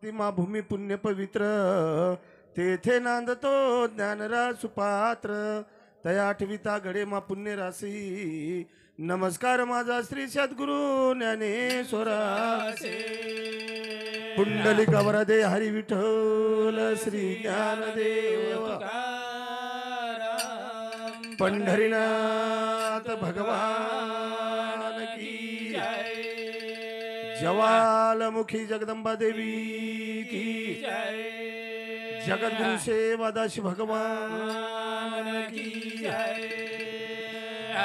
मा भूमी पुण्य पवित्र तेथे नांदतो ज्ञानरा सुपात्र तया आठविता घडे मा पुण्य राशी नमस्कार माझा श्री सद्गुरु ज्ञानेश्वरा पुंडलिक वरदे हरी विठ्ठल श्री ज्ञानदेव पंढरीनाथ भगवान की जय ज्वालामुखी जगदंबा देवी की जय जगद्गुरु सेवादास भगवान की जय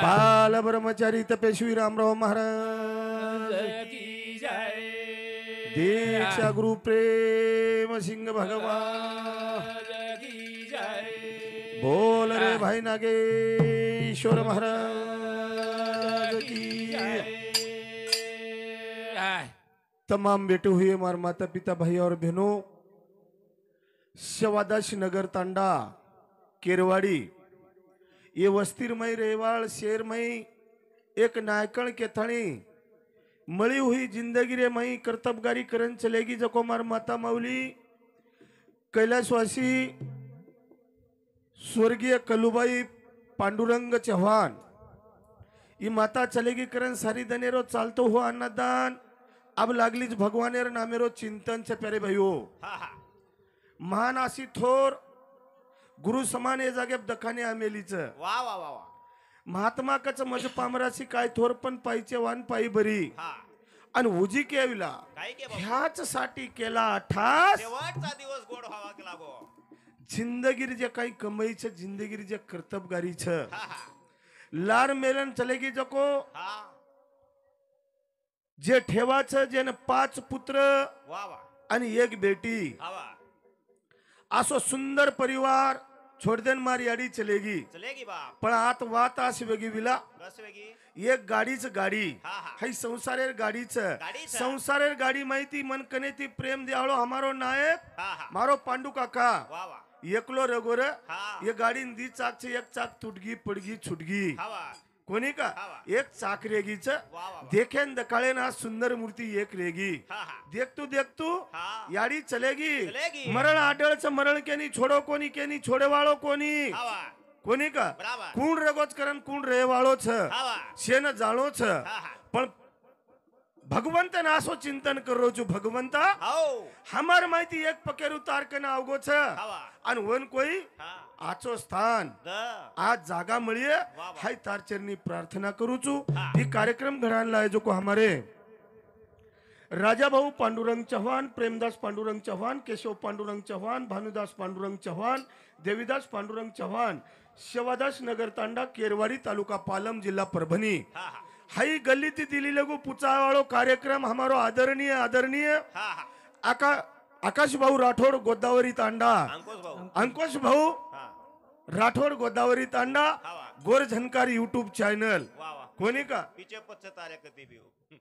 बाल ब्रह्मचारी तपेश्वरी रामराव महाराज की जय दीक्षा गुरु प्रेम सिंह भगवान की जय बोल रे भाई नागेश्वर महाराज की जय तमाम बेटे हुए हमारे माता पिता भाई और बहनों सेवादास नगर तांडा केरवाड़ी ये वस्तीरमय रेवाड़ शेरमय एक नायकण के थणी मળી हुई जिंदगी रे मई कर्तबगारी करन चलेगी जको मार माता मौली कैलाशवासी स्वर्गीय कलुबाई पांडुरंग चौहान ये माता चलेगी करन सारी दनेरो चालतो हो अन्नदान अब लागलीच भगवानेर नामेरो चिंतन से प्यारे भाइयों महान आशी थोर गुरु समान हे जागे दखाने आमेलीच वा वा वा वा महात्मा कच मज पामराशी काय थोर पण पायचे वान पायी बरी आणि उजी केविला काय के बाबा ह्याच साठी केला ठास शेवटचा दिवस गोड व्हावा के लागो जिंदगीर जे काही कमाईच जिंदगीर जे कर्तबगारीच हा हा लार मेलन चलेगी जको हा जे ठेवाच जेन 5 पुत्र वा वा आणि 1 बेटी हा वा असो सुंदर परिवार छोड़देन मार याडी चलेगी चलेगी बाप पण आत वात आस वेगी विला बस वेगी एक गाडीच गाडी हा हा हाई संसारेर गाडीच गाडीच. संसारेर गाडी माहिती मन कने ती प्रेम द्याळो हमारो नायक हा हा मारो पांडू काका वा वा एकलो रगोर हा ये गाडी दी चाक छे एक चाक तुटगी पडगी छुटगी हा वा कोणी का हा वा. एक चाक रेगीच वा वा वा. देखेन दकाळे ना सुंदर मूर्ती एक रेगी हा हा देख तू हा याडी चलेगी चलेगी. मरण आडळच मरण केनी छोडो कोणी केनी छोडे वाळो कोणी हा वा कोणी का बराबर कूण रगोच करन कूण रे वाळोच हा वा शेन जाळोच हा हा पण भगवंत नासो चिंतन करो जो भगवंता हाओ हमार माहिती एक पकेरु तारकन अवगोच हा वा आणि वन कोई हा आचो स्थान द आज जागा मिळिए वाह. हाय तार चरणी प्रार्थना करू चू हाँ. ये कार्यक्रम घड़ान लाए जो को हमारे राजा भाऊ पांडुरंग चौहान प्रेमदास पांडुरंग चौहान केशव पांडुरंग चौहान भानुदास पांडुरंग चौहान देवीदास पांडुरंग चौहान शेवादास नगर तांडा केरवाड़ी तालुका पालम जिला परभणी हा हा हाई गली ती दिली लगू पुचावाळो कार्यक्रम हमारो आदरणीय हा हा आकाश भाऊ राठोड गोदावरी तांडा अंकुश भाऊ अंकुश भाऊ हा राठोड गोदावरी तांडा हा वा गोर झनकार यूट्यूब चॅनल वा वा कोणी का पीछे पच्चे तारे कती भी हो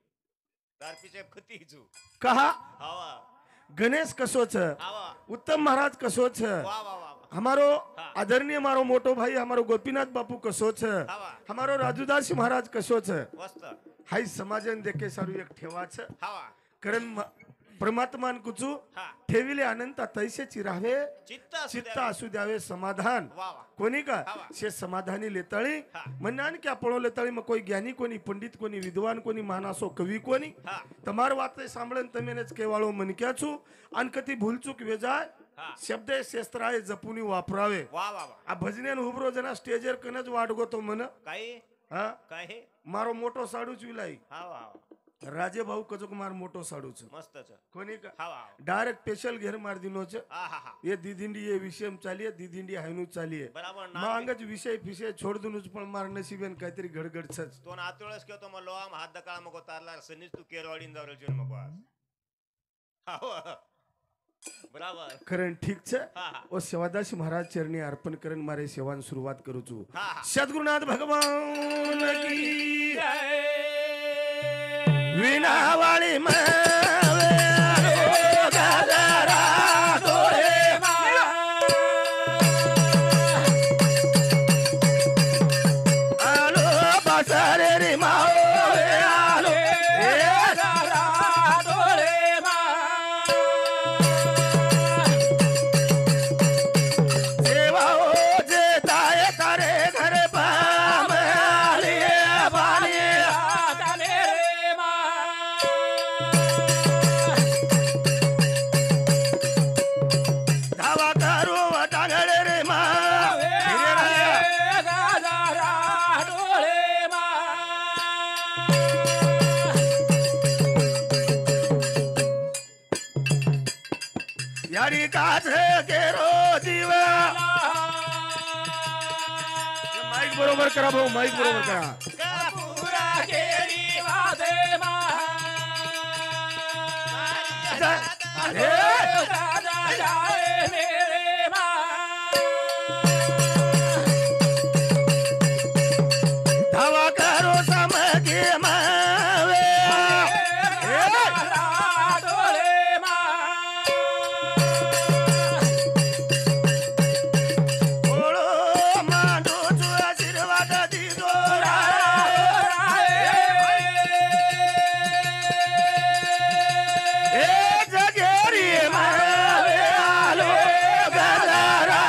तार पीछे खती जू कहा हा वा गणेश कसोच हा वा उत्तम महाराज कसोच वा वा वा वा हमारो हाँ. आदरणीय मारो मोटो भाई हमारो गोपीनाथ बापू कसोच हा वा हमारो राजूदास महाराज कसोच मस्त हाई समाजन देखे सारू एक ठेवाच हा वा कारण परमात्मान कुचू हा ठेविले अनंत तैसे चिरावे चित्त असू चित्त द्या. असू द्यावे समाधान वा वा कोणी का हा वा. शे समाधानी लेताळी हा. म्हणणार की आपण लेताळी मग कोई ज्ञानी कोणी पंडित कोणी विद्वान कोणी मानासो कवी कोणी हा તમાર વાત સાંભળન તમે જ કહેવાળો મનક્યા છું અને કતી ભૂલચૂક વેજાય हा શબ્દ શસ્ત્રાએ જપુની વાપરાવે वा वा वा આ ભજને ઉભરો જના સ્ટેજર કને જ વાડગો તો મને काही હા काही મારો મોટો સાડુ ચુલાઈ हा वा वा. રાજે ભાऊ કજોક માર મોટો સાડુ છે मस्त छ કોની का हा वा डायरेक्ट स्पेशल घेर मार दिनो છે हा हा हा ये दीदिंडी ये विषयम चालिये दीदिंडी हायनु चालिये बराबर मग ना अंगज विषय फिषय छोड दूनच पण मार नशिबेन काहीतरी घडघड छच तो नातुळस के तो मलो आम हात दकाळ मको तारला सनीस तू केरवाडीन जावरेल जन मको आज हा वा बराबर करण ठीक છે हा हा ओ सेवादास महाराज चरणी अर्पण करण मारे सेवान शुरुआत करू છું हा हा सद्गुरुनाथ भगवान की विनावाळी मावे गजरा डोळे आलो बासारे रे मावे आलो ए गजरा डोळे यारी काच केरो जीव माईक बरोबर करा भाऊ माईक बरोबर करा पुरा केली वादे मा अरे राजा जाए मेरे मा धावा करो समगे मावे डोले मा ओळो मांडो तू आशीर्वाद दिदो ए जगेरी मावे आलो गजरा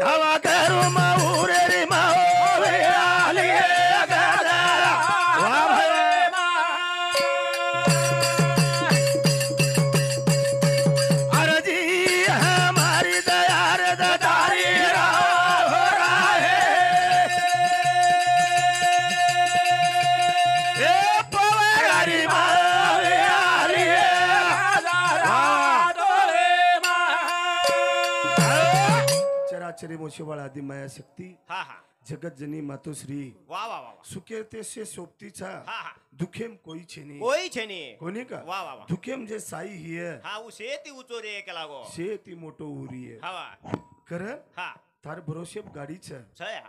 धावा करू माऊरे रे मावे आले गजरा वा भाई अरजी हमारी दयार दारी हो राहे ए पवारी मावे आली चराचरी मोशीबाळ आदि माया शक्ती हा हा जगत जनी मातोश्री वा वा वा सुखे तेसे सोबतीचा हा हा दुखेम कोई छेनी कोई छे नी कोणी का वा वा वा दुखेम जे साई हिय हा उसे ती उचोरे एक लागो शे ती मोठो उरी आहे हा वा कर हा तार भरोशे गाडीच छया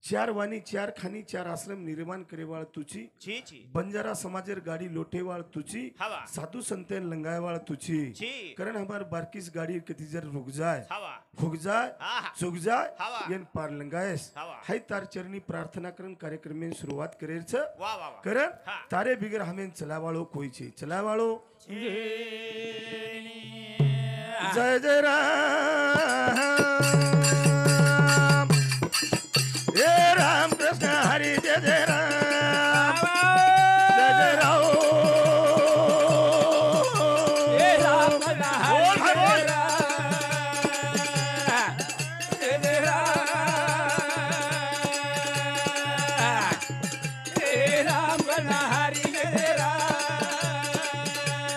चार वाणी चार खानी चार आश्रम निर्माण करेवाळ तुची छी छी बंजारा समाजेर गाडी लोटेवाळ तुची हवा साधु संतेन लंगायवाळ तुची छी कारण हमार बारकीस गाडी कधी जर रुक जाय हवा फुग जाय हा हा चुक जाय हवा. येन पार लंगायस हवा. हाय तार चरणी प्रार्थना करून कार्यक्रमेन सुरुवात करेच वा वा वा करण हा. तारे बिगर हमें चलावाळो कोई छे चलावाळो जय जय राम हे राम कृष्ण हरी जय जय राम जय जय राम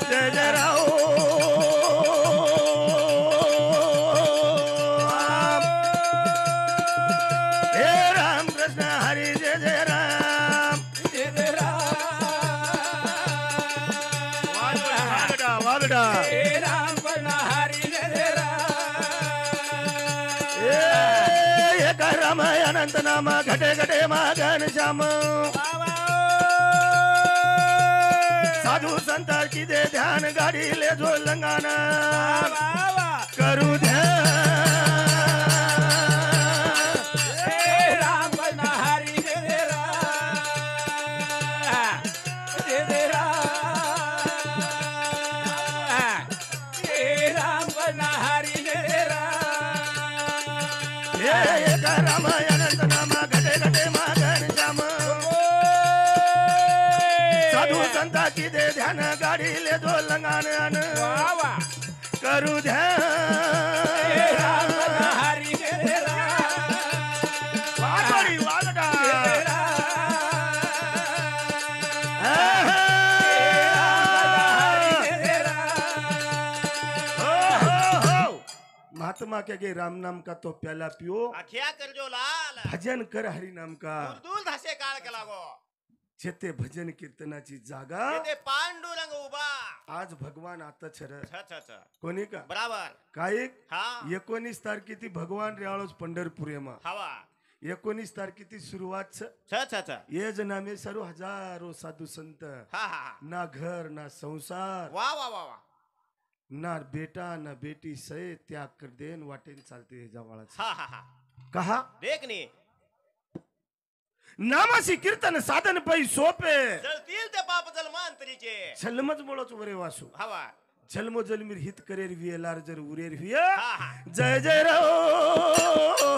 जय जय राम हे राम कृष्ण हरी जय जय राम वागडा वागडा एक राम अनंत नाम घटे घटे मागन श्याम साधु संत की दे ध्यान गाडी ले जो लंगाना करू ध्यान हे एक राम अनंत नाम घटे घटे मागन श्याम साधु संत की दे ध्यान गाडी ले जो लंगान करू ध्यान वागडी वागडा महात्मा के गे राम नाम का तो प्याला पियो अखिया कर जो लाल भजन कर हरी नाम का दूर धासे काळ के लागो जेते भजन कीर्तनाची जागा ते पांडुरंग उभा आज भगवान आता छर छ छ छ कोणी का बराबर काय हा 19 तारखेती भगवान रेवाळोच पंढरपुरेमा हवा 19 तारखेती सुरुवात छ छ छ ये जनामे सर्व हजारो साधु संत हा हा हा ना घर ना संसार वा वा वा वा ना बेटा ना बेटी सय त्याग कर देन वाटेन चालते जवळच हा हा हा कहा देख नी नामासी कीर्तन साधन पै सोपे जळतील ते पाप जन्मांतरीचे छलमच बोळच वरे वासू हवा जन्मो जन्मीर हित करेर वियलार जर उरेर विय हा हा जय जय राम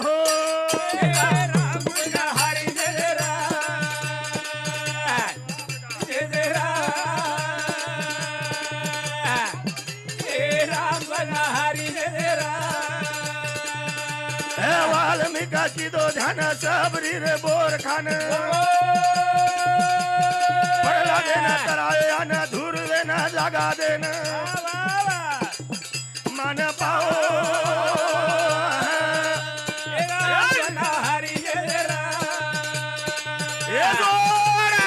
वाल्मिका की दो ध्यान सबरी रे बोर खान जागा देन मन पाओ ए जोरा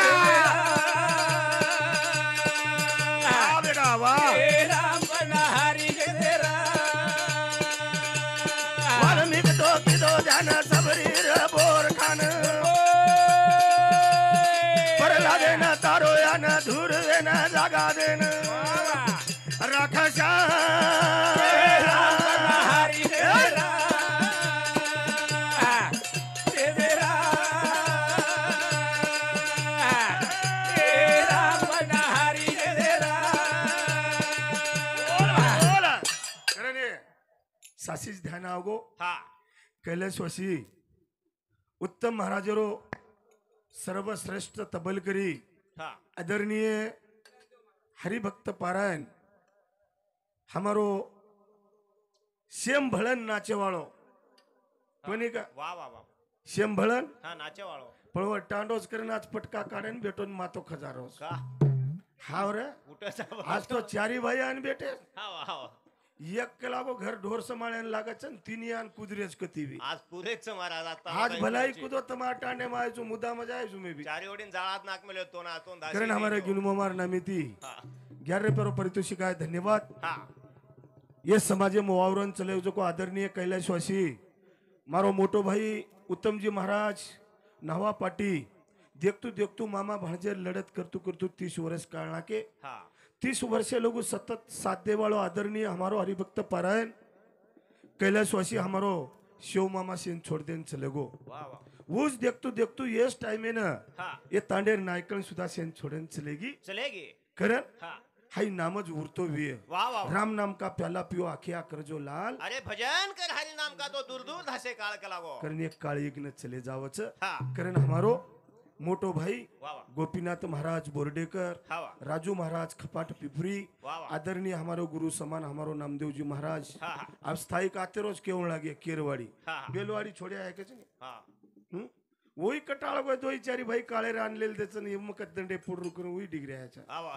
वा बेटा वा वाल्मिक तो किदो जान सबरीर बोर खान परला देन तारो यान धूर देन जागा देन राखशा सासीच ध्यान आवगो हा कैलासवासी उत्तम महाराजरो सर्वश्रेष्ठ तबलकरी हा आदरणीय हरिभक्त पारायण हमारो श्याम भळन नाचे वाळो कोणी का वा वा वा श्याम भळन हा नाचे वाळो पळव टांडोस करेन आज पटका काढेन भेटून मातो खजारोस का हाव रे उठाचा आज तो चारी भाई आन बेटे हा वा वा एक के लागो घर ढोर समाळ्यान लागच तीन यान कुदरेच कतीवी आज पुरेच महाराज आता आज भलाई कुदो तमा टांडे मायचो मुद्दा मजा आहे तुम्ही भी चारी ओडीन जाळात नाक मेले तो ना तो करण हमारे गिनुमार नामिती हा 11 पेरो परितोषिकाय धन्यवाद हा ये समाजे मुवावरण चले जो को आदरणीय कैलाशवासी मारो मोटो भाई उत्तमजी महाराज नवा पाटी देखतू देखतू मामा भाणजे लड़त करतू करतू 30 वर्ष कालना के हा 30 वर्षे लोग सतत साथ दे वालो आदरणीय हमारो हरिभक्त पारायण कैलाशवासी हमारो शिव मामा सेन छोड़ देन चले गो वा वा उस देखतू देखतू ये टाइम है ना हा ये तांडेर नायकन सुधा सेन छोड़न चलेगी चलेगी करण हा हाई नामज उरतो भी है वा वा वा। राम नाम का प्याला पियो आखिया कर जो लाल अरे भजन कर हरि नाम का तो दूर दूर धासे काळ के लागो करण एक काळी न चले जावच हा करण हमारो मोटो भाई वा वा गोपीनाथ महाराज बोर्डेकर हा वा राजू महाराज खपाट पिपरी वा वा आदरणीय हमारो गुरु समान हमारो नामदेव जी महाराज हा हा अब स्थायिक आते रोज केवल लागे केरवाड़ी हा हा बेलवाड़ी छोड़े आए कैसे नहीं हा हम्म? वही कटाळ गो दोई चारी भाई काळे रान लेल देचन यमक दंडे पुडरू करून वही डिग्री आयाचा हा वा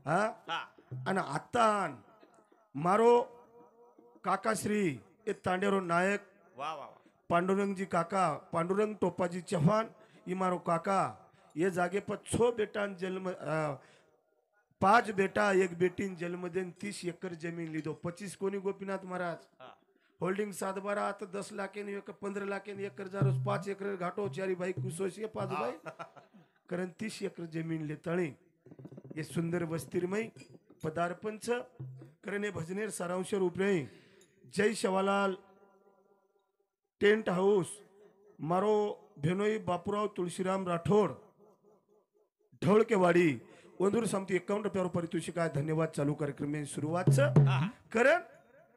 हा हा आणि आता मारो काकाश्री ए तांडेरो नायक वा वा वा पांडुरंग जी काका पांडुरंग टोपाजी चौहान ये मारो काका ये जागे पर 6 बेटा जन्म 5 बेटा एक बेटीन जन्म देन 30 एकर जमीन लीधो 25 कोणी गोपीनाथ महाराज हा होल्डिंग 7 12 आता 10 लाखेन एक 15 लाखेन एकर जारोस 5 एकर घाटो चारी भाई कुसोशी 5 भाई कारण 30 एकर जमीन ले तळी ये सुंदर वस्तीरमय पदार्पणच करणे भजनेर सारांश रूपे जय शवालाल टेंट हाऊस मारो भेनोई बापूराव तुळशीराम राठोड ढवळकेवाडी वंदूर समती 51 रुपयावर परितोषिक धन्यवाद चालू कार्यक्रम में सुरुवात हा हा करण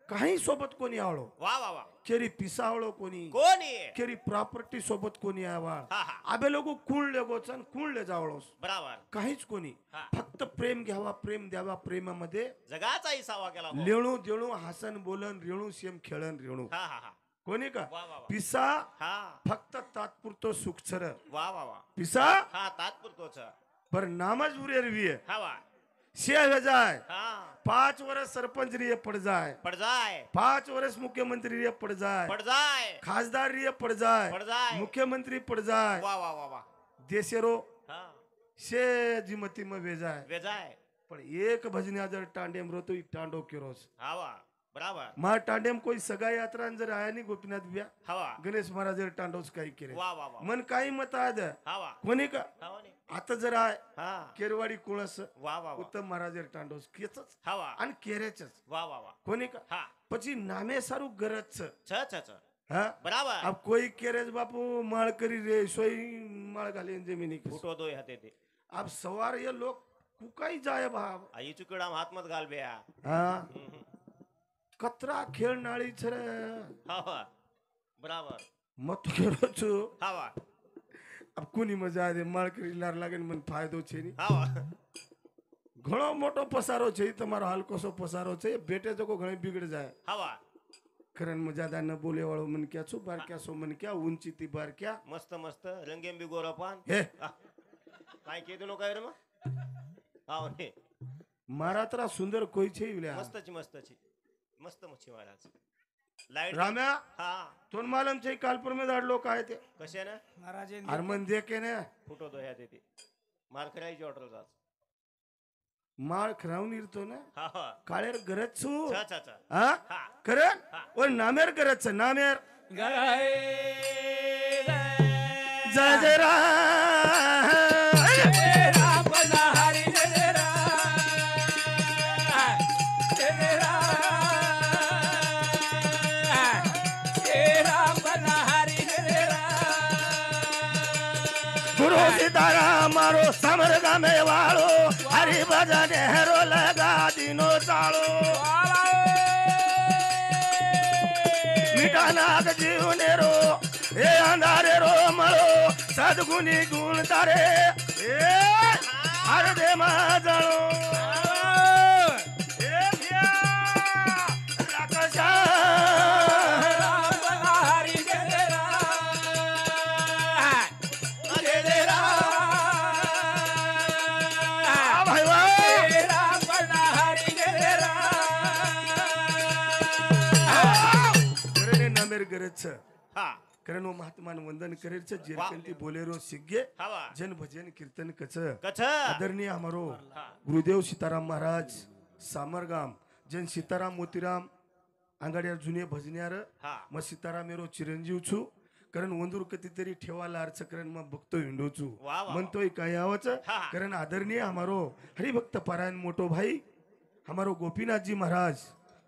काही सोबत कोणी आवळो वा वा वा केरी पिसावळो कोणी कोणी केरी प्रॉपर्टी सोबत कोणी आवाळ हा हा आबे लोक कुणले गोचन कुणले जावळोस बराबर काहीच कोणी हा. फक्त प्रेम घ्यावा प्रेम द्यावा प्रेमामध्ये जगाचा इसावा केला हो. लेणू देणू हसन बोलन रेणू सेम खेळन रेणू हा हा हा कोणी का वा वा वा पिसा हा फक्त तात्पुरतो सुखसर वा वा वा पिसा हा तात्पुरतोच पर नामज उरेरवी हा वा शेह जाय हा 5 वर्ष सरपंच रिये पड़ जाए पड़ जाए 5 वर्ष मुख्यमंत्री रिये पड़ जाए पड़ जाए खासदार रिये पड़ जाए पड़ जाए मुख्यमंत्री पड़ जाए वा वा वा वा देशेरो हा शे जिमती में भेजाए वे जाए पण एक भजन्या जर टांडेम रो तो टांडो केरोस हा वा बराबर मा टांडेम कोई सगा यात्रा जर आया नहीं गोपीनाथ बिया हा वा गणेश महाराज जर टांडोस काही केले वा वा वा मन काही मत आद हा वा कोणी का हा वा नी. आता जर आय हा केरवाडी कुळस वा वा वा उत्तम महाराज जर टांडोस केचच हा वा आणि केरेचच वा वा वा कोणी का हा પછી નામે સારું ગરજ છે छ छ छ હા बराबर अब कोई केरेज बापू माळ करी रे सोई माळ घाले जमिनी फुटो दोय हाते ते अब सवार ये लोग कुकाई जाय भाव आई चुकड़ा हात मत घाल बे हा कतरा खेळ नाळी छरे हा वा बराबर मत केरो छु हा वा अब कोनी मजा दे माळ करी लार लागेन मन फायदो છે ની हा वा ઘણો મોટો પસારો છે તમારો હલકોસો પસારો છે બેટે જો ઘણી बिगड़ जाए हा वा करण मजादा न बोले वाळो मन क्या छु बार क्या सो मन क्या उंची ती बार क्या मस्त मस्त रंगेम बी गोरपान हे काय केदो नो काय रे मग हा वा नी मारा तरा सुंदर कोई छे इवल्या मस्तची मस्त मच्छी महाराज लाईट राम्या हा तोन मालम छे कालपुर में दाडलो काय ते कशा ना अरमन देखे ने फुटो तो ह्या ते मार करायची ऑर्डर जात माळ खरावून इरतो ना हा हा काळेर गरज छु चा चा चा हा हा. करण ओ नामेर गरज छ नामेर गए जय जय राम राम बना हरि जय राम जय राम बना हरि जय राम गुरु सीताराम मारो समर गामे वाळो हरि भजन हेरो लगा दिनो चाळो मिठा नाग जीव नेरो हे अंधारे रो मळो सद्गुणी गुण तारे ए हर दे माझळो ए भिया राक्षसा राम बना हरि जय राम जय राम भाई वा जय राम बना हरि जय राम करणे नामेर गरज छ हा कारण वो महात्मान वंदन करेर छ जेरकंती बोलेरो सिग्गे हवा जन भजन कीर्तन कच कथ आदरणीय हमारो गुरुदेव सीताराम महाराज सामरगाम जन सीताराम मोतीराम अंगाड्यार जुने भजन्यार हा म सीताराम मेरो चिरंजीव छु कारण वंदूर कधीतरी ठेवाला अर्थ कारण मग बघतो हिंडो छु वा वा म्हणतोय काय यावच हा. कारण आदरणीय हमारो हरिभक्त पारायण मोटो भाई हमारो गोपीनाथ जी महाराज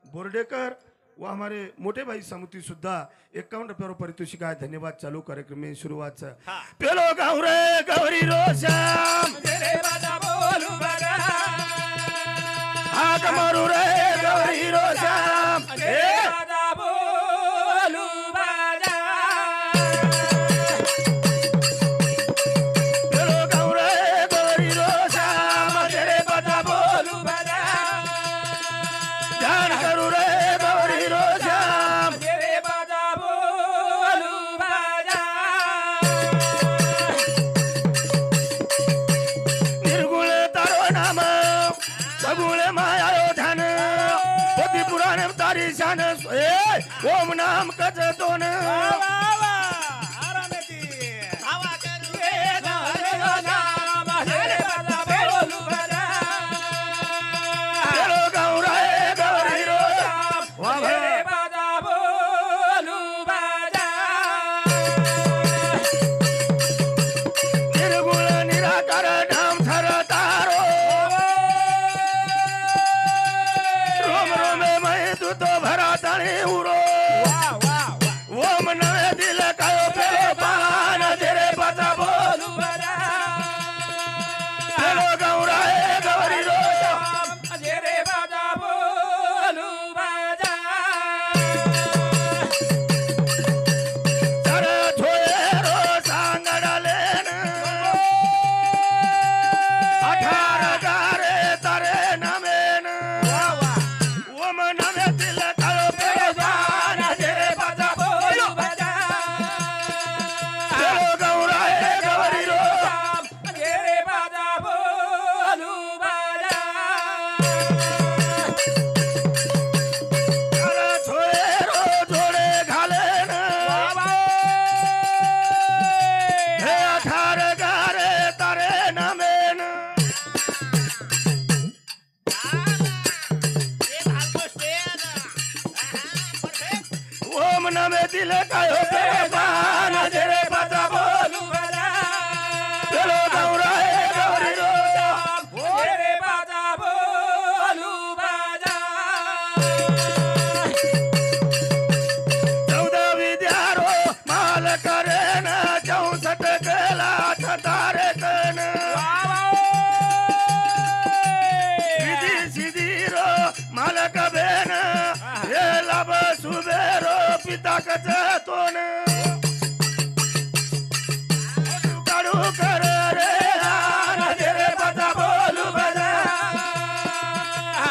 बोर्डेकर व हमारे मोटे भाई समुती सुद्धा 51 रुपये पारितोषिक आहे धन्यवाद चालू कार्यक्रम में शुरुआत हा पेलो गाव रे गौरी रोश्याम जय बाजा बोलू बरा हाक मारू रे गौरी रोश्याम जय बाजा बोलू बरा पेलो गाव रे गौरी रोश्याम तेरे बता बोल बोलू बरा ध्यान करू रे गौरी रोश्याम जय बाजा बोलू बरा निर्गुण तारो नाम सगुण मायायो ध्यान पोती पुराण तारी शान ओम नाम कच दोन हवा करू जय राम जय बाजा बोलू बरा पेलो गाव रे गौरी रोश्याम वा जय भाई बाजा बोलू बरा निर्गुण निराकार नाम थर तारो रोम रोमे मैं तू तो भरा तणी उरो वाह वाह वाह ओम नवे दिल कायो पेलो पान तेरे बता बोल बोलू बरा पेलो गाव रे गौरी रोश्याम जय बाजा बोलू बरा तर छोयरो सांगडलेन 18 गारे तरे नमेन ओम नवे दिल कायो पेलो पान तेरे बता बोलू बरा पेलो गाव रे गौरी रोश्याम जय बाजा बोलू बरा तर छोयरो जोडे घालेन हे 18 गारे तरे नमेन ओम नवे दिल कायो पेलो पान तेरे बता बोल बोलू बरा पेलो गाव रे गौरी रोश्याम जय बाजा बोलू बरा 14 विद्यारो माल करेन 64 केला तारे कन विधी सिधीरो मालक बेन हे लब सुबेरो पिता कच तोन काढू कर रे आन तेरे बता बोलू बजा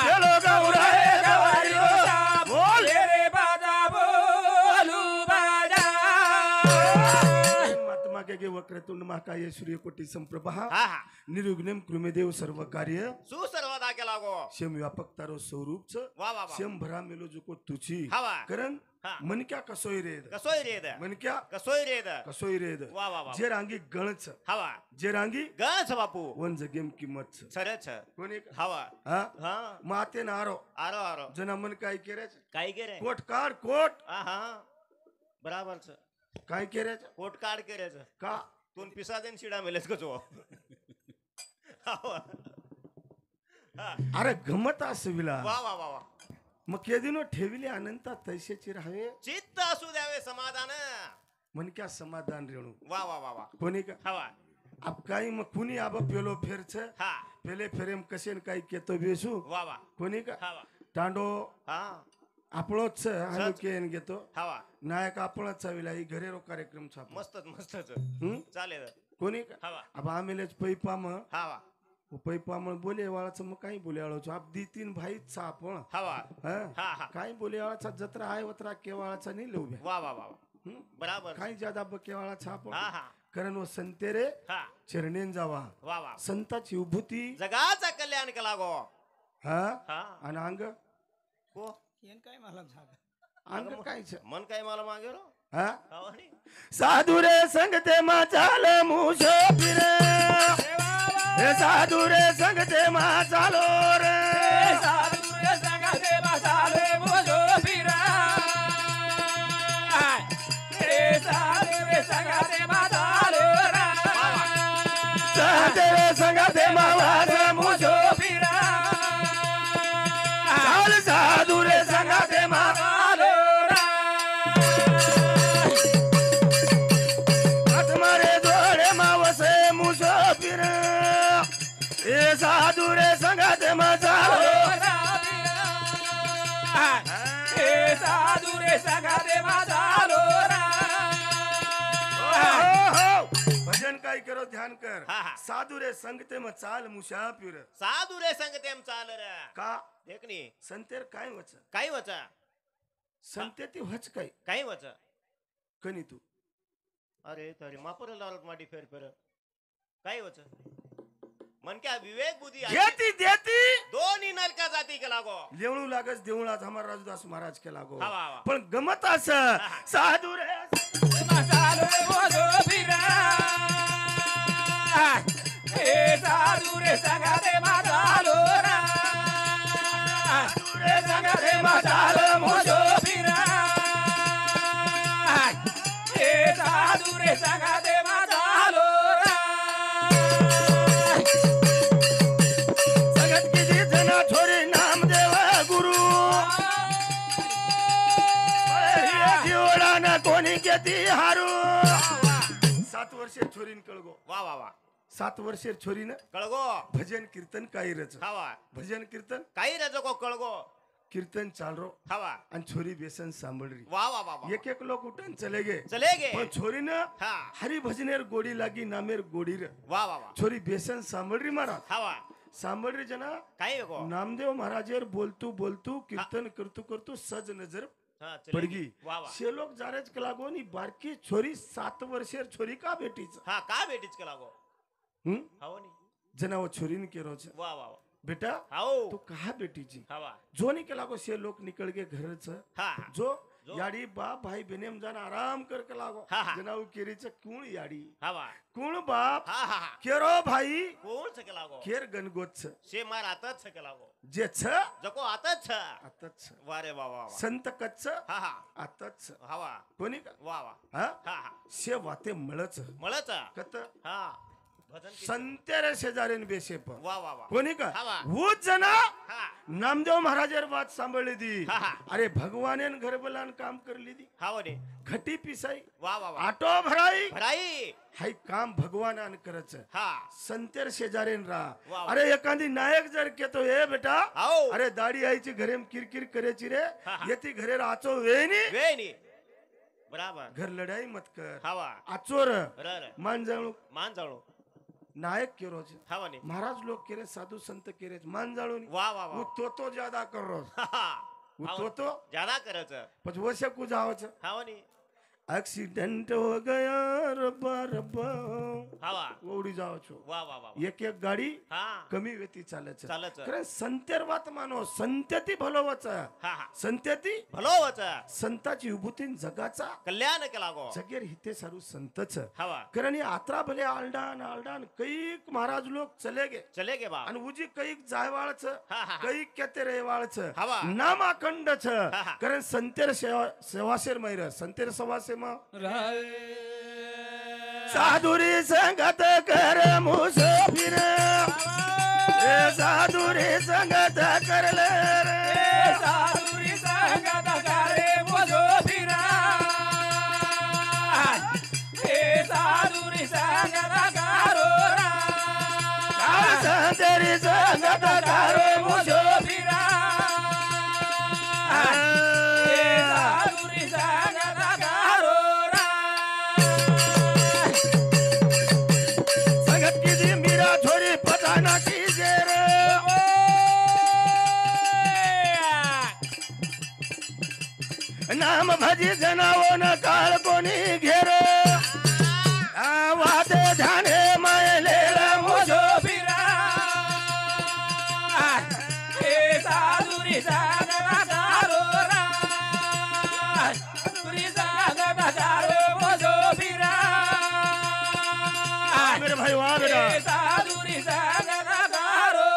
चलो गाव रे गौरी रोश्याम बोल जय बाजा बोलू बरा महात्मा के वक्रतुंड महाकाय महाकाय सूर्यकोटी संप्रभा हा हा निर्विघ्नम कृमेदेव सर्व कार्य सुसर्वदा केला गो शेम व्यापक तारो स्वरूपच वा वा वा शेम भरा मेलो जुको तुची हवा करण हा. मनक्या कसोय रेद कसोय रेद मनक्या कसोय रेद कसोय रेद वा वा वा जे रांगी गणच हवा जे रांगी गच बापू वन जगेम किंमत सरच कोणी हवा हा हा माते नारो आरो आरो जना मन काय केरेच काय गे कोट काढ कोट हा हा बराबर काय केरेच कोट काढ केरेच का तून पिसा देन शिडा मेलेस कचो अरे गमत असविला वा वा वा वा मग केदिनो ठेविले अनंता तैसेची राहावे चित्त असू द्यावे समाधान मनक्या समाधान रेणू वा वा वा वा कोणी का हवा अब काही मग कुणी आब पेलो फेरच हा पेले फेरेम कसे न काही केतो बेसू वा वा कोणी का हवा टांडो हा आपलोच हालू केन घेतो हवा नायक आपणच चाविला ही घरेरो कार्यक्रम छाप मस्तच मस्तच चालेल कोणी का हवा अब आमेलेच पैपाम हवा पैपाम बोले वाळाचं मग काही बोले वाळाचं आप दी तीन भाईच छाप हवा हा हा काही बोले वाळाचा जत्रा आहे वत्रा केवाळाचा नाही लोभ्या वा वा वा वा बराबर काही ज्यादा केवाळा छाप हा हा कारण वो संतेरे हा चरणेन जावा वा वा संताची विभूती जगाचा कल्याण केला गो हा हा आणि अंग को काय मला झालं अंग कायच मन काय मला मागे रो हा हवा नी. साधू रे संगते मा चाल मुश फिर हे साधू रे संगते मा चालो रे साधुरे संगाते बसाले मोजो फिरा हे साधुरे संगाते बसालो रा साधे रे संगते मा वाज मुशो फिरा चाल साधू रे संगते मा आलो रा आत्मारे जोडे मा वसे मुशो फिर हे साधू रे संगते मा चालो हे साधुरे संगाते बसालो रा भजन काय करो ध्यान कर हा, हा. साधू रे संगते म चाल मुसाफिर साधू रे संगतेम चाल रे का देखनी संतेर काय वच काही वचा संते ती वच काय काही वचा कनी तू अरे तरी मापर लाल माटी फेर फेर काही वचा मन क्या विवेक बुद्धी आहे. घेती देती दोन्ही नरका जाती के लागो लेवणू लागस देवळात हमारा राजदास महाराज केला गो हवा, हवा. पण गमत अस साधू रे बसालो मोजो फिरा हे साधुरे संगाते बसालो रा रे संगते म चाल मोजो फिरा हे साधुरे संगाते बसालो रा सगत की जना छोरी नामदेव गुरु जीवडा ना कोणी घेती हारू 7 वर्षे छोरीन कळगो वा वा वा 7 वर्षे छोरीन कळगो भजन कीर्तन काही रच हवा भजन कीर्तन काही रजको कळगो कीर्तन चालरो हवा आणि छोरी बेसन सांभळरी वा वा वा वा एक एक लोक उठन चले गे चले गे पण छोरी न हा हरी भजनेर गोडी लागी नामेर गोडी र वा वा वा छोरी बेसन सांभळरी महाराज हवा सांभळरी जना काही गो नामदेव महाराजेर बोलतू बोलतू कीर्तन करतू करतू सज नजर हा चले पडगी गे. वा वा शे लोक जारेच लागो नी बारकी छोरी 7 वर्षेर छोरी का बेटीच हा का भेटीच के लागो हाव नी जना वो छोरीन के रोज वा वा वा बेटा हाओ तू कहा बेटीची हवा जो नहीं के लागो शे लोक निकल के घरच हा जो जो? याडी बाप भाई बेनेम जाना आराम करके लागो हा, हा. जनाऊ केरीच कुण याडी हवा कुण बाप हा हा हा केरो भाई कोण सके लागो केर गणगोत शे मार आताच सके लागो जे छ जको आताच छ आताच वा रे वा वा वा संत कच्च हा हा आताच हवा कोणी का वा वा हा हा हा शे वाते मळच मळच कत हा भजन कीर्तन. संतेरे शेजारीन बेशेप वा वा वा कोणी का हा वा. वो जना हा नामदेव महाराजेर बात सांभाळली दी हा, हा. अरे भगवानेन घर बलान काम करली दी हा वने घटी पिसाई वा वा वा आटो भराई भराई हाई काम भगवानान करच हा संतेर शेजारीन वा, राहा वा. अरे एखादी नायक जर केतो हे बेटा हाओ अरे दाढी आईची घरेम किरकिर करायची रे हा, हा. येती घरे आचो वेनी वेणी बराबर घर लढाई मत कर हवा आचोर र र मान जाणू मान जाळो नायक केरोज हा वने महाराज लोग केरे साधू संत केरे मान जाळून वा वा वा वो तो ज्यादा कर रोज हा, हा. वो हा, तो ज्यादा करच પછી વર્ષે કુ જાવ છે हा वने एक्सीडेंट हो गया रब्बा रब्बा हवा ओढी जाओ छो वा वा वा एक एक गाडी हा कमी वेती चालच चालच. कारण संतेर वात मानो संत्यती भलोवच हा हा संत्यती भलो वच संताची विभूतीन जगाचा कल्याण केला गो जगेर हिते सारू संतच हवा कारण ही आत्रा भले आलडान कैक महाराज लोक चले गे चले गे बा आणि उजी कैक जायवाळच हा, हा. कैक केते रेवाळच हवा. नामाखंडच हा. कारण संतेर सेवासेर मैर संतेर सवासे मा साधुरी संगत कर मुसाफिर ए साधुरी संगत कर ले रे साधुरी संगत करे मोजो फिरा हे साधुरी संगत करो संतेरी संगत करो मुझो फिरा हे साधुरी संगत करो संगत की दी मेरा छोरी पताना की जेर नाम भजी जनावो न काळ कोणी घेर वादे ध्याने माय लेला मुझो फिरा हे साधुरी संगत करो साधुरी संगत करो मोजो फिरा मेरे भाई वाह बेटा हे साधुरी संगत करो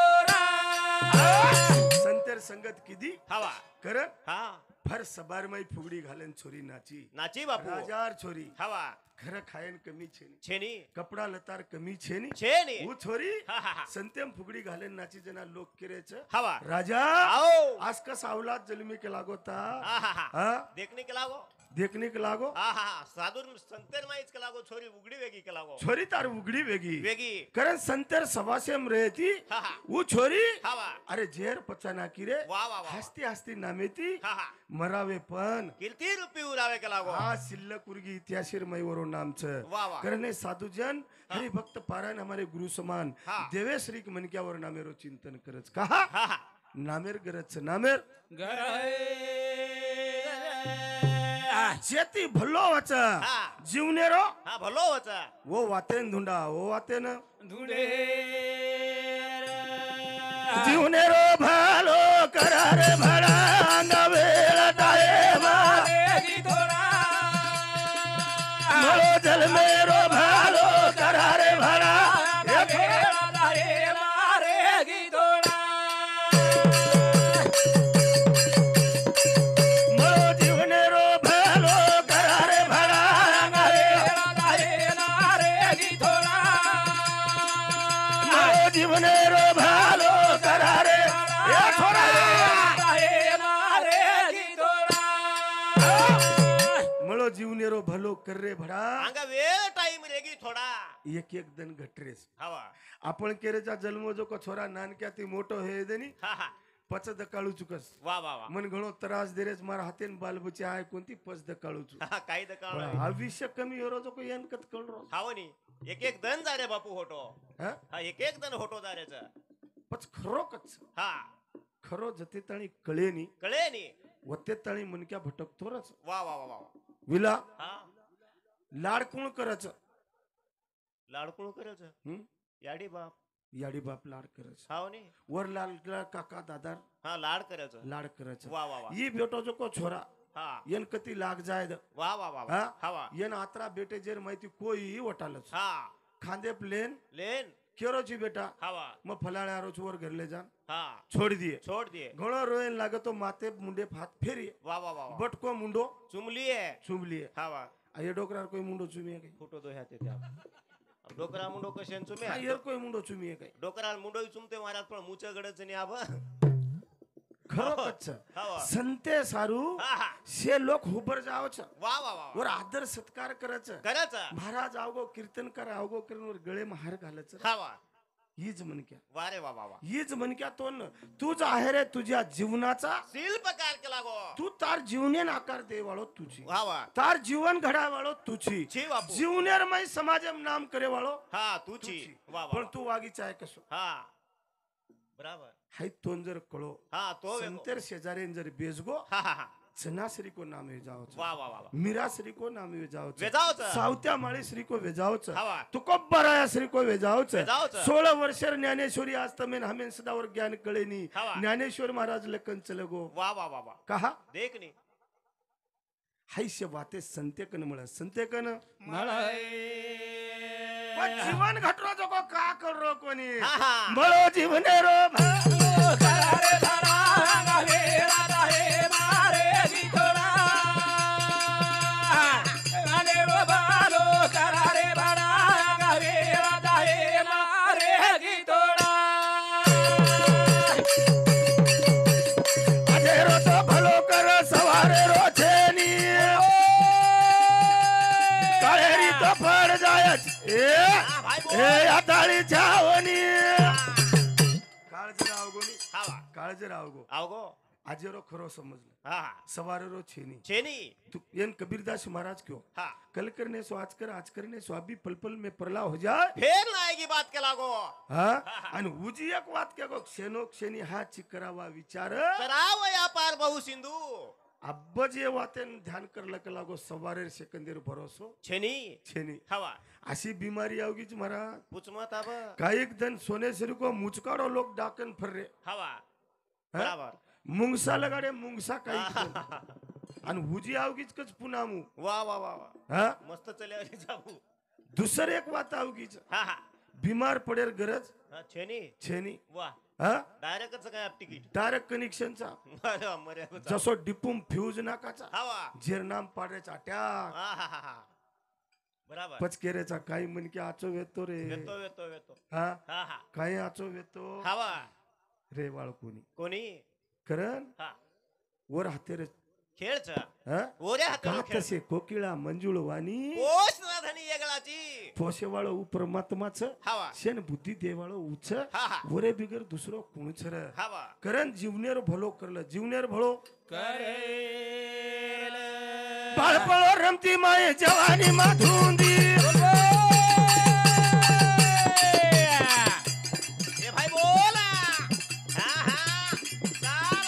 संतेर संगत किदी हवा कर हा फर सबारमय फुगडी घालन छोरी नाची नाची बापू राजार छोरी हवा घर खायन कमी छेनी छेनी कपड़ा लतार कमी छेनी छेनी वो छोरी हा हा हा संतेम फुगडी घालेन नाची जना लोक केरेच हवा राजा आओ आज का सावलात जलमी के लागोता हा हा हा हा देखने के लागो देखने के लागो हा हा हा साधून संतेर माहीच के लागो छोरी उगडी वेगी के लागो छोरी तार उगडी वेगी वेगी कारण संतेर सवासेम रहती हा हा वो छोरी हवा अरे जेर पचाना की रे वा वा वा हस्ती हस्ती नामेती हा हा मरावे पण किती रुपये उरावे के लागो हा शिल्लक उर्गी इतिहासीर मैवरो नामचं वा वा कारण हे साधुजन हरि भक्त पारायण हमारे गुरु समान हा. देवेश्री मनक्यावर नामेरो चिंतन करच कहा हा हा नामेर गरज नामेर शेती भल्लो वाच हा. जीवनेरो हा भलो वचा वो वातेन धुंडा वो वातेन धुंडे जीवनेरो भालो करार भडा नवेळ टायमा थोडा मळो जलमेरो भालो करार भडा मारे गी थोडा मळो जीवनेरो भालो करार भडा गी थोडा मळो जीवनेरो भालो करार ए थोडा मारे गी थोडा मळो जीवनेरो भलो कर रे भडा अंगा वेळ टाइम रेगी थोडा एक एक दन घटरेस हवा आपण केरेचा जन्म जो को छोरा नानक्या ती मोठो हे देनी हा हा पच दकाळू चुकस वा वा वा मन घणो त्रास देरेस मारा हातेन बालबचे आहे कोणती पच दकाळू चुक हा, काही तर पण कळ आयुष्य कमी होरो जो को यनकत कळरो हावनी एक एक दन जा रे बापू होटो हा हा एक एक दन होटो जा रेच पच खरो कच हा खरो जते तणी कळेनी कळे नी वते तणी मनक्या भटकतोरच वा वा वा वा विला हा लाडकुळ करच लाडकुळ करच हं? याडी बाप याडी बाप लाड करच हावनी वर लाल काका दादार हा लाड करच लाड करच वा वा वा ई बेटो जो को छोरा हा यन कती लाग जाय द वा वा वा हा? वा हवा यन आत्रा बेटे जेर माहिती कोई वटालच हा खांदे प्लेन लेन केरोची बेटा हवा मग फलाळ्या रोज वर घरले जान हा छोड़ दिए छोड़ दिए घणो रोयन लागतो माते मुंडे फात फेरी वा वा वा वा बटको मुंडो चुमली है चुंबलिए हवा ये डोकरार कोई मुंडो चुमिए गई फोटो दो ह्या त्या डोकरा मुंडो कशेन चुमे येर कोई मुंडो चुमिए गई डोकरा मुंडो चुमते महाराज पण मुच गडच नाही आब खरो कच्छ हवा संते सारू हा हा शे लोक हुबर जाव छ वा वा वा वर आदर सत्कार करच करच महाराज आवगो कीर्तन कर आवगो करून वर गळे महार घालच हवा हीच मनक्या वा रे वा वा वा हीच मनक्या तो तूच आहे रे तुझ्या जीवनाचा शिल्पकार केला गो तू तार जीवनेन आकार दे वाळो तुझी वा वा तार जीवन घडा वाळो तुझी छी बापू जीवनेरमय समाजम नाम करे वाळो हा तुची वा वा पण तू वागीचा आहे कसो हा बराबर हाय तोन जर कळो हा तो संतेर शेजारेन जर बेसगो हा हा हा चना श्री को नाम वेजाव वा वा वा वा मीरा श्री को नाम वेजाव वेजावच. सावत्या माळी श्री को वेजावच हवा. तुकोबराया श्री को वेजावच वेजावच. 16 वर्षर ज्ञानेश्वरी आज तमेन हमें सदावर ज्ञान कळेनी हवा. ज्ञानेश्वर महाराज लखन चलगो वा वा वा वा कहा देख नी हायशे वाते संतेकन मळ संतेकन मळाई जीवन घटरो जो को का करो कोणी हा हा बळो जीवने रो करारे धरा गावे राधा हे मारे गीतोडा गाणे बालो करारे भरा गावे राधा हे मारे गीतोडा अजेरो तो भलो कर सवारे रो छेनी काळेरी तो पड जायच हा, भाई बोल. ए आताळी छावनी काळज राव गोनी हवा काळज राव गो आवगो अजेरो खरो समजलं हा हा सवारे रो छेनी छेनी तू येन कबीरदास महाराज क्यों हा कल करने सो आज करने सो अभी पल पल में प्रला हो जाए फेर ना आएगी बात के लागो हा आणि उजी एक वात के गो क्षणो क्षणी हा चिकरावा विचार कराव या पार बहु सिंधू अब्ब जे वातेन ध्यान करला का लागो सवारे सेकंदर भरोसो छेनी छेनी हवा अशी बीमारी आवगीच महाराज पूछ मत अब काही धन सोने सिर को मुचकाड़ो लोग डाकन फर रे हवा बराबर मुंगसा लगाडे मुंगसा काही आणि हुजी आवगीच कच पुनामू वा वा वा वा हा मस्त चले जाऊ दुसर एक वात आवगीच हा हा बीमार पडेल गरज हा, छेनी छेनी वा हा डायरेक्टच काय तिकीट डायरेक्ट कनेक्शनचा बरं, मर्यादा. जसो डिपूम फ्यूज नाकाचा हवा जेरनाम पाड्याचा टॅक हा हा हा हा बराबर पचकेरेचा काही मनके आचो वेतो रे येतो येतो येतो हा हा हा काही आचो वेतो हवा रे बाळ कोणी कोणी करण हा वर हाते रे खेळच हा ओऱ्या हातावर का खेळ तसे कोकिळा मंजुळ वाणी पोष ना धनी येगळाची पोसेवाळ परमात्माच हवा शेन बुद्धी देवाळ उच हा हा वरे बिगर दुसरो कोणच र हवा करण जीवनेर भलो करलं जीवनेर भलो करेल बाळपळ रमती माये जवानी माधुंदी ए भाई बोला हा हा चाल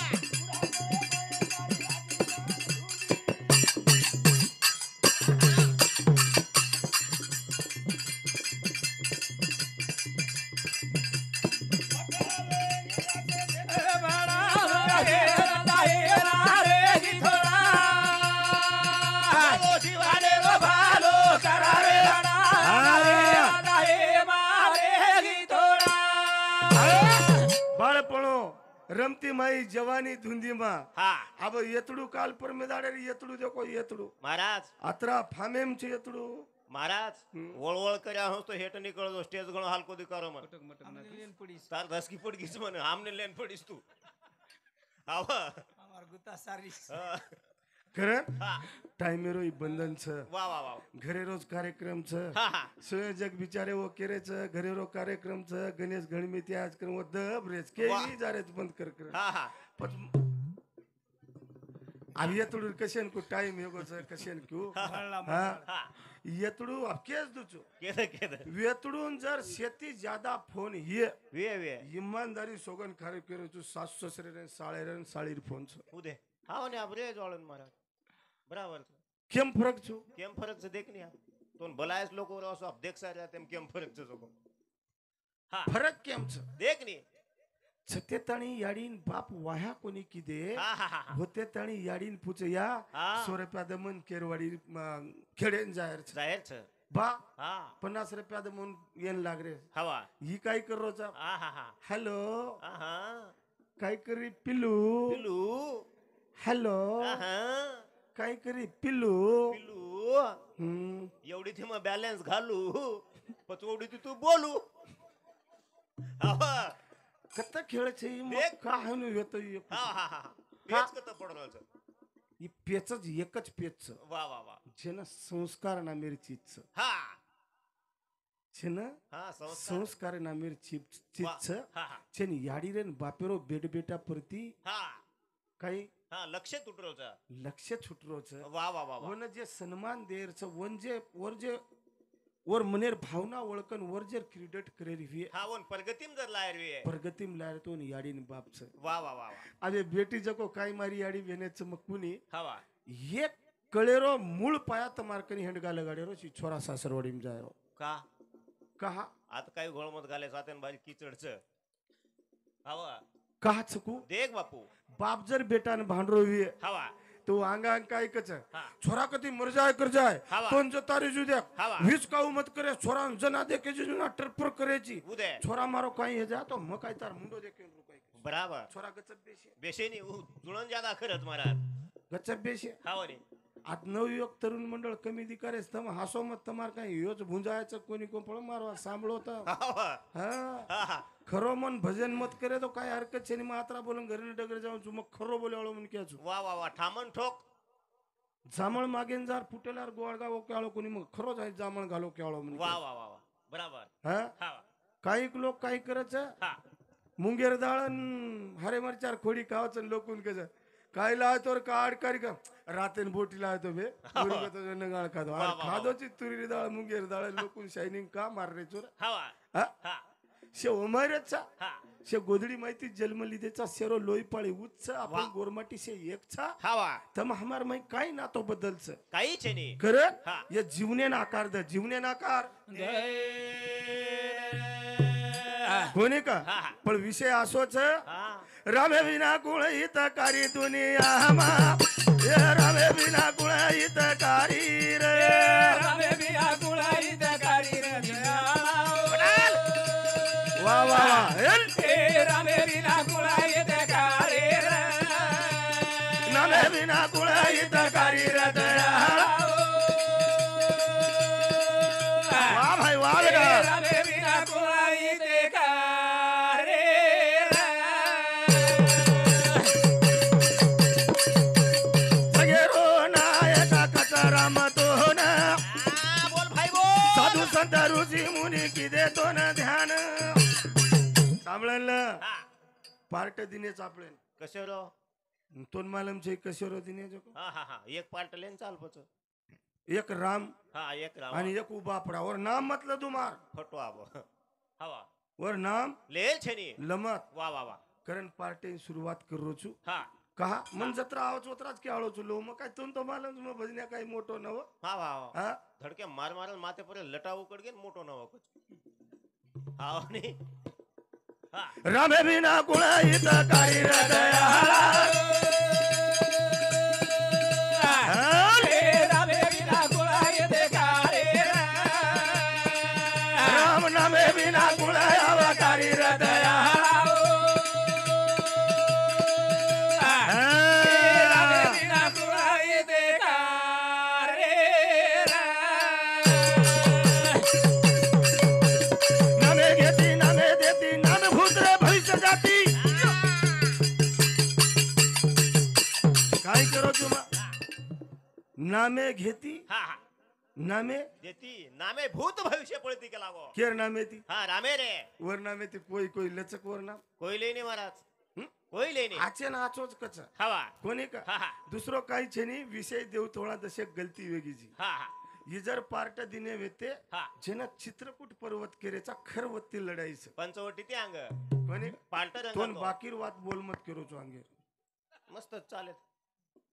बाळपणो रमती माई जवानी धुंदी मा हा अब येतडू काल पर मेदाडे येतडू देखो येतडू महाराज अत्रा फामेम चे येतडू महाराज वळवळ કર્યા હું તો હેઠ નીકળો સ્ટેજ ઘણો હાલકો દીકારો મને તાર ધસકી પડ મને આમને લેન પડીશ તું આવા खरं हा टाइमेरो बंधन छ वा वा वा घरे रोज कार्यक्रम छ हा हा संयोजक बिचारे वो केरे छ घरे रो कार्यक्रम छ गणेश गणमिती आज कर वो दब रेच के वाह. ही जारेच बंद कर हा हा अब येतडू कशेन को टाइम हेगो छ कशेन क्यू हा हा येतडू अब केस दुचो केद केद वेतडून जर शेती ज्यादा फोन ये वे वे ईमानदारी सोगन खारे केरो छु सासू ससरे रे साळे रे साळीर फोन छ उदे हा ने abरे जोळन महाराज बराबर केम फरक छु केम फरक से देख निया तो भलायस लोग और असो अब देख सारे तेम केम फरक से सको हा फरक केम छ देख नी छते ताणी याडीन बाप वाह्या कोणी किदे हा हा हा होते ताणी याडीन पुच या हा. 100 रुपया दमन केरवाडी खेडेन जाहीर छ जाहीर छ बा हा 50 रुपया दमन येन लागरे हवा ही काय कर रोचा हा हा हा हॅलो हा काय करी पिल्लू पिलू हॅलो हा काय करी पिल्लू पिलू हम्म एवढी ती मग बॅलन्स घालू पचवडी ती तू बोलू हवा कत्ता खेळ छे देख. का हनु येतो हा हा हा पेच कत पडलं ही पेचच एकच पेच वा वा वा छे ना संस्कार ना मेरी चीज हा छे ना हा संस्कार संस्कार ना मेरी चीज वा. हा हा छे नि याडी रे बापेरो बेट बेटा प्रति हा काही हा लक्ष तुटरोचा लक्ष छुटरोच वा वा वा वा वन जे सन्मान देरच वन जे वर जे वर मनेर भावना ओळखन वर जर क्रीडेट करेल वे हा वन प्रगतीम जर लायर वे प्रगतीम लायर तो याडी बापच वा वा वा वा अरे बेटी जको काय मारी याडी वेनेच मग कुणी हवा ये कळेरो मूळ पायात मार्कनी हेंड गाले गाडेरो ची छोरा सासरवाडीम जायरो का कहा आता काही घोळमत घाले सात्यान भाजी किचडच हवा कहा चकू देख बापू बाप जर बेटा ने भांडरो वे हवा तो आंगा काय कच हा छोरा कती मर जाय कर जाय हवा. कोण जो तारी जु दे हवा. वीज काऊ मत करे छोरा जना दे के जुना टरपर करेची उदय छोरा मारो काही हे जा तो म काय तार मुंडो दे के रुकाय बराबर छोरा गचप बेशे बेशेनी जुळण ज्यादा खरत महाराज गचप बेशे हवा रे आत नवयुवक तरुण मंडळ कमी दिकारेस तम हासो मत तमार काही योच भुंजायचं कोणी कोण मारवा सांभळो तर हवा हा हा हा खरो मन भजन मत करे तो काय हरकत छे मात्रा बोलून घरी डगर जाऊन मग खरो बोलावलो म्हणून क्याचू वा वा वा ठामन ठोक जामळ मागेन जार फुटेलार गोळगाव क्याळो कोणी मग खरोच आहे जामळ घालो क्याळो म्हणून वा वा वा वा बराबर हा हवा काही लोक काय करच हा मुंगेर दाळन हरे मरचार खोडी खावच लोकून कस काय लावतो काड कारी का रातेन बोटी लावतो बे नगाळ खादो वा, वा, वा. खादोची तुरी दाळ मुंगेर दाळ लोकून शायनिंग का माररे चोर हवा हा हा शे ओमायरचा हा शे गोदडी माहिती जन्मलिदेचा शेरो लोईपाळी उच्च आपण गोरमाटी शे एकचा हवा तम हमार माई काय नातो बदलच काही छेनी कर हा. या जीवने नाकार द जीवने नाकार कोणी का हा, हा. पण विषय असोच हा रामे विना कुळ हितकारी दुनिया मा रामे विना कुळ हितकारी रे रामे बिया कुळाई तकारी रंगया वा वा वा हेल. हे रामे बिना कुळाई तकारी रामे विना कुळ हितकारी रे दया वा भाई वा बेटा रामे बिना कुळाई तकारी सगेरो नायका कचरा मतोन बोल भाई बोल साधू संत ऋषी मुनी की देतो न ध्यान सांभळलं हा पार्ट दिनेच आपले कसे रो तोन मालम छे कशोरो दिने जो हा हा हा एक पार्ट लेन चाल पच एक राम हा एक राम आणि एक उभा पडा वर नाम मतलब तुम्हार फोटो आबो हवा वर नाम लेल छेनी लमत वा वा वा करण पार्टी सुरुवात करू छु हा कहा मन जत्रा आवच उतराच की आळो छु लो मग काय तुम तो मालम तुम भजन्या काही मोठो नव हा वा वा हा धडके मार मारल माथे परे लटाऊ कडगे मोटो न वकच हा आणि हा रामे बिना कुळ हितकारी रे दया रामे बिना कुळाई तकारी राम नामे बिना कुळ अवकारी रे दया रामे बिना कुळाई तकारी नामे घेती नामे देती नामे भूत रे भविष्य जाती काय करो तुम नामे घेती हा हा नामे देती नामे भूत भविष्य पळती के लागो केर नामे ती हा रामे रे वर नामे ती कोई कोई लचक वर नाम कोई लेनी महाराज हं? कोई लेनी आचे ना आचोच कच हवा कोणी का हा हा दुसरो काही छेनी विषय देव थोडा दशक गलती वेगीची हा हा ही जर पार्ट दिने वेते हा जेना चित्रकूट पर्वत केरेचा खरवत्ती लढाईच पंचवटी ते अंग कोणी पाल्टर तोन अंग बाकीर वात बोल मत करो चो अंगे मस्त चालेल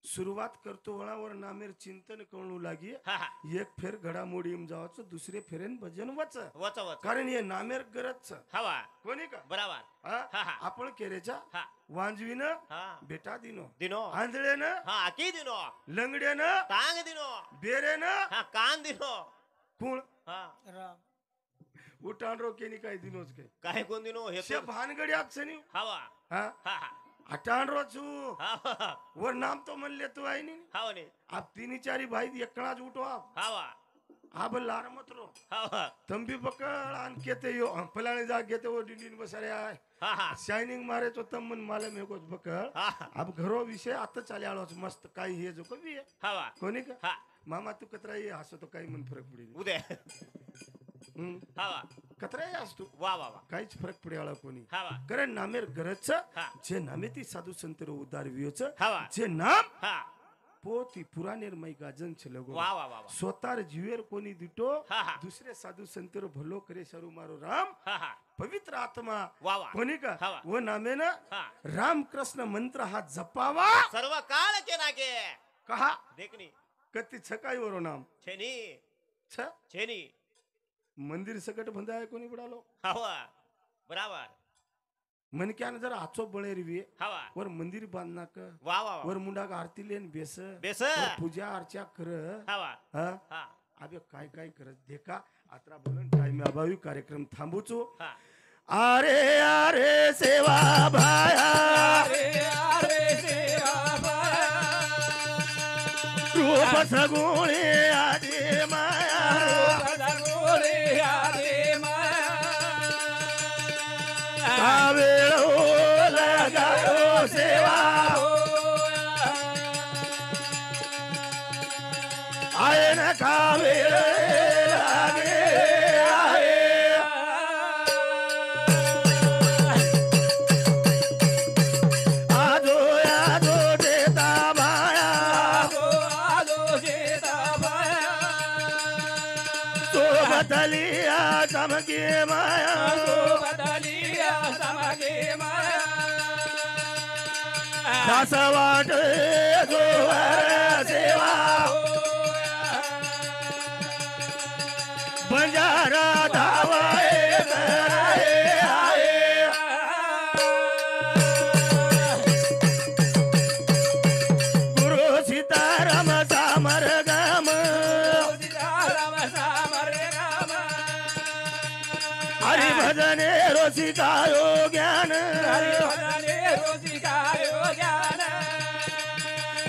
सुरुवात करतो वळावर नामेर चिंतन करू लागी हा हा एक फेर घडामोडी जावचं दुसरे फेरेन भजन वच वच वच कारण हे नामेर गरजच हवा कोणी का बराबर हा? हा, हा. आपण केरेचा हा वांजवीन हा बेटा दिनो दिनो आंधळेनं हा आकी दिनो लंगड्यानं टांग दिनो बेरेनं हा कान दिनो कुण हा उठाण रोकेनी काय दिनोच काय काय कोण दिनो हे शे तो- भानगड्यात सनी हवा हा हा हा अटाण रोचू हा हा वर नाम तो म्हणले तू आई नी हवा ने आप तिनी चारी भाई एकणाच उठो आप हवा अब लार मत रो हवा तम भी पकड़ आन केते यो फलाने जा गेते वो डिंडिन बसरे आय हा हा शाइनिंग मारे तो तम मन माले में को पकड़ हा हा अब घरो विषय आता चाले आलोच मस्त काही हे जो कवी आहे हवा कोणी का हा मामा तू कतरा ये हसो तो काही मन फरक पडी उदय हम्म हवा कतरा ये हस तू वा वा वा काहीच फरक पडे आला कोणी हवा कारण नामेर गरजच हा. जे नामे ती साधू संत उद्धार वियोच हवा जे नाम हा पोती पुराणेर मै गाजन छलगो वा वा वा वा स्वतार जीवेर कोणी दिटो हा, हा. दुसरे साधू संतेर भलो करे शरू मारो राम हा हा पवित्र आत्मा वा वा कोणी का हा, वा. व नामे ना हा राम कृष्ण मंत्र हा जपावा सर्व काळ के नाके कहा देखनी कती छकाई वरो नाम छेनी छ छेनी मंदिर सकट बंधाय कोणी बुडालो हवा बराबर मन क्या जरा आचो बळे रिवे हवा वर मंदिर बांधना का वा वा वा वर मुंडा का आरती लेन बेस बेस वर पूजा अर्चा कर हवा हा हा अबे काय काय करत देखा आत्रा बोलन टाइम अभावी कार्यक्रम थांबूचो हा अरे अरे सेवा भाया अरे अरे सेवा बाया रूप सगुणे आदि माया गोरे आरे माया कावेळ लगायो सेवा आय न कावेळ लागे आहे आजो आजो देता माया तो बदलिया चमके माया दास वाट जो सेवा बंजारा धावाए कराए आए गुरु सीताराम सामर गाम हरि भजने रोसिकायो ज्ञान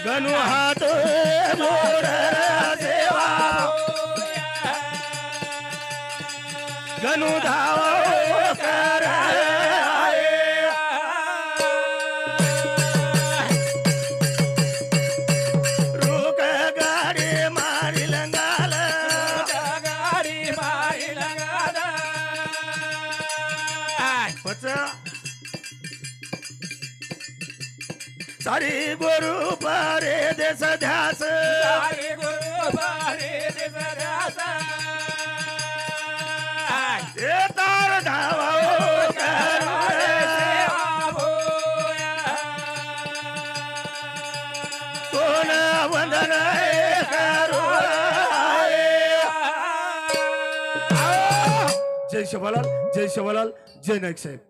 गनु हाथ जोड़ सेवा गनु धाव कर आए रुक गाड़ी मारी लंगाल पचा सारी गुरु परे देश ध्यास ये तार धावा कर कोण वंदन करू जय शिवलाल जय शिवलाल जय नाईक साहेब